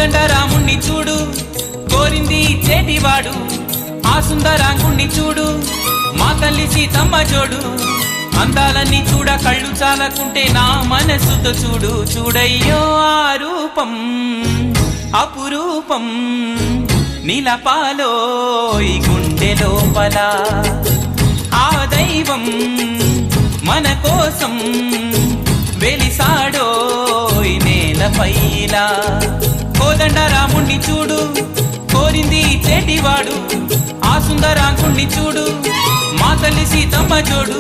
కోదండ రాముణ్ణి చూడు కోరింది చేటివాడు ఆ సుందరాంగుణ్ణి చూడు మా తల్లి సీతమ్మ జోడు అందాలన్నీ చూడ కళ్ళు చాలకుంటే నా మనసుతో చూడు చూడయ్యో ఆ రూపం అపురూపం నిలపాలో ఈ గుండె లోపల ఆ దైవం మన కోసం వెలిసాడో ఈ నేలపైన కోదండ రాముణ్ణి చూడు కోరింది చేటివాడు ఆ సుందరాంగుణ్ణి చూడు మా తల్లి సీతమ్మ జోడు